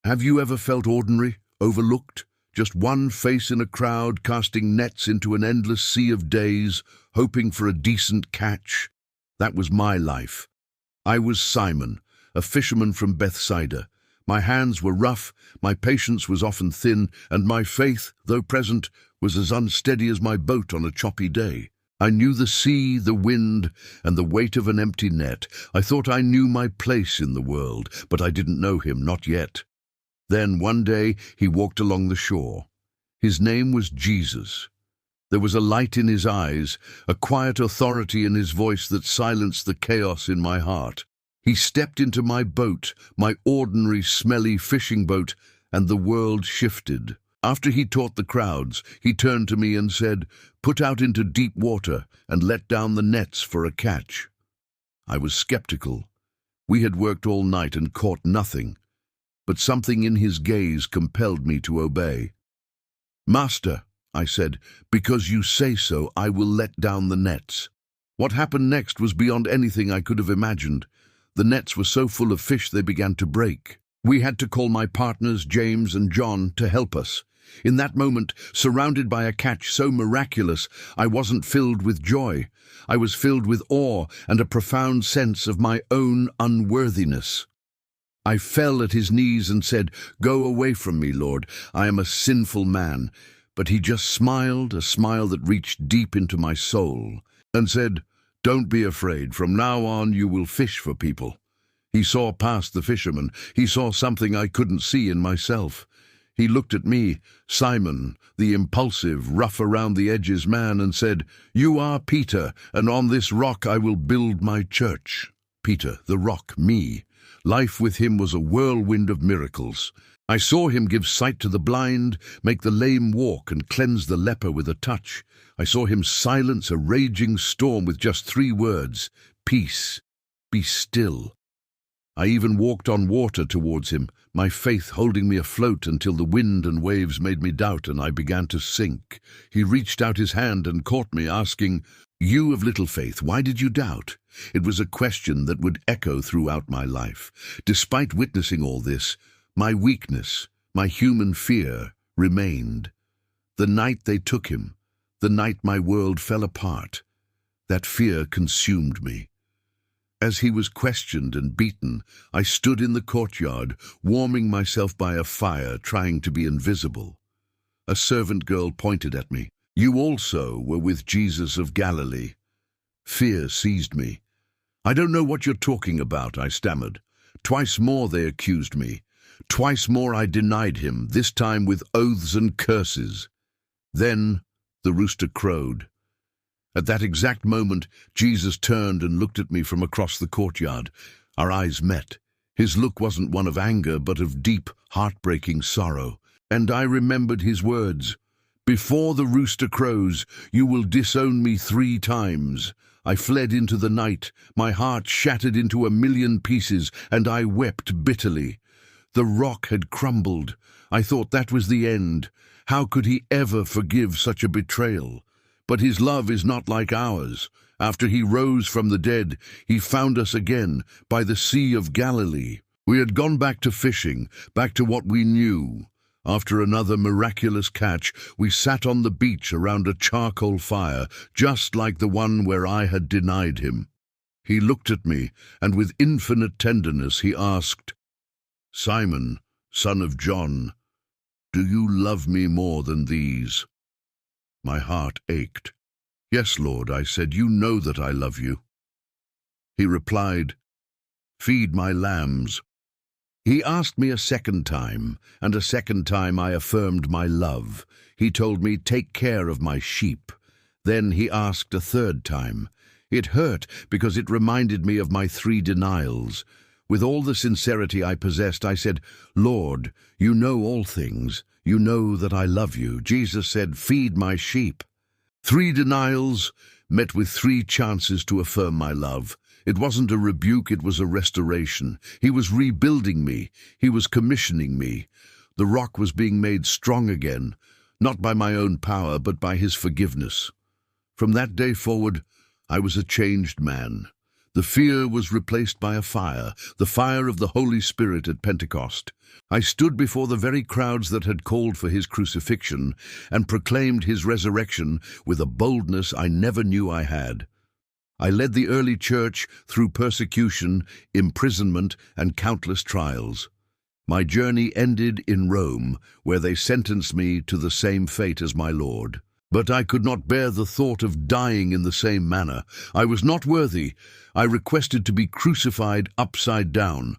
Have you ever felt ordinary, overlooked? Just one face in a crowd casting nets into an endless sea of days, hoping for a decent catch? That was my life. I was Simon, a fisherman from Bethsaida. My hands were rough, my patience was often thin, and my faith, though present, was as unsteady as my boat on a choppy day. I knew the sea, the wind, and the weight of an empty net. I thought I knew my place in the world, but I didn't know him, not yet. Then, one day, he walked along the shore. His name was Jesus. There was a light in his eyes, a quiet authority in his voice that silenced the chaos in my heart. He stepped into my boat, my ordinary, smelly fishing boat, and the world shifted. After he taught the crowds, he turned to me and said, "Put out into deep water and let down the nets for a catch." I was skeptical. We had worked all night and caught nothing. But something in his gaze compelled me to obey. "Master," I said, "because you say so, I will let down the nets." What happened next was beyond anything I could have imagined. The nets were so full of fish they began to break. We had to call my partners, James and John, to help us. In that moment, surrounded by a catch so miraculous, I wasn't filled with joy. I was filled with awe and a profound sense of my own unworthiness. I fell at his knees and said, "Go away from me, Lord, I am a sinful man." But he just smiled, a smile that reached deep into my soul, and said, "Don't be afraid. From now on you will fish for people." He saw past the fisherman. He saw something I couldn't see in myself. He looked at me, Simon, the impulsive, rough-around-the-edges man, and said, "You are Peter, and on this rock I will build my church." Peter, the rock, me. Life with him was a whirlwind of miracles. I saw him give sight to the blind, make the lame walk, and cleanse the leper with a touch. I saw him silence a raging storm with just 3 words, "Peace, be still." I even walked on water towards him, my faith holding me afloat until the wind and waves made me doubt and I began to sink. He reached out his hand and caught me, asking, "You of little faith, why did you doubt?" It was a question that would echo throughout my life. Despite witnessing all this, my weakness, my human fear, remained. The night they took him, the night my world fell apart, that fear consumed me. As he was questioned and beaten, I stood in the courtyard, warming myself by a fire, trying to be invisible. A servant girl pointed at me. "You also were with Jesus of Galilee." Fear seized me. "I don't know what you're talking about," I stammered. Twice more they accused me. Twice more I denied him, this time with oaths and curses. Then the rooster crowed. At that exact moment, Jesus turned and looked at me from across the courtyard. Our eyes met. His look wasn't one of anger, but of deep, heartbreaking sorrow. And I remembered his words, "Before the rooster crows, you will disown me 3 times. I fled into the night, my heart shattered into 1,000,000 pieces, and I wept bitterly. The rock had crumbled. I thought that was the end. How could he ever forgive such a betrayal? But his love is not like ours. After he rose from the dead, he found us again by the Sea of Galilee. We had gone back to fishing, back to what we knew. After another miraculous catch, we sat on the beach around a charcoal fire, just like the one where I had denied him. He looked at me, and with infinite tenderness he asked, "Simon, son of John, do you love me more than these?" My heart ached. "Yes, Lord," I said, "you know that I love you." He replied, "Feed my lambs." He asked me a second time, and a second time I affirmed my love. He told me, "Take care of my sheep." Then he asked a third time. It hurt because it reminded me of my 3 denials. With all the sincerity I possessed, I said, "Lord, you know all things. You know that I love you." Jesus said, "Feed my sheep." 3 denials met with 3 chances to affirm my love. It wasn't a rebuke, it was a restoration. He was rebuilding me. He was commissioning me. The rock was being made strong again, not by my own power, but by his forgiveness. From that day forward, I was a changed man. The fear was replaced by a fire, the fire of the Holy Spirit at Pentecost. I stood before the very crowds that had called for his crucifixion and proclaimed his resurrection with a boldness I never knew I had. I led the early church through persecution, imprisonment, and countless trials. My journey ended in Rome, where they sentenced me to the same fate as my Lord. But I could not bear the thought of dying in the same manner. I was not worthy. I requested to be crucified upside down.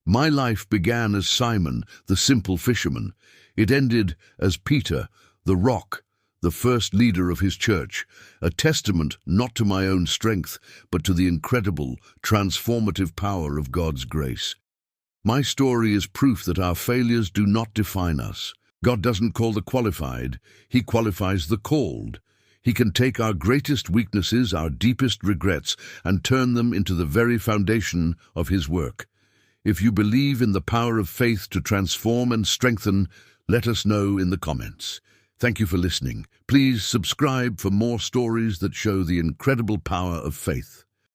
My life began as Simon, the simple fisherman. It ended as Peter, the rock, the first leader of his church, a testament not to my own strength, but to the incredible, transformative power of God's grace. My story is proof that our failures do not define us. God doesn't call the qualified, He qualifies the called. He can take our greatest weaknesses, our deepest regrets, and turn them into the very foundation of His work. If you believe in the power of faith to transform and strengthen, let us know in the comments. Thank you for listening. Please subscribe for more stories that show the incredible power of faith.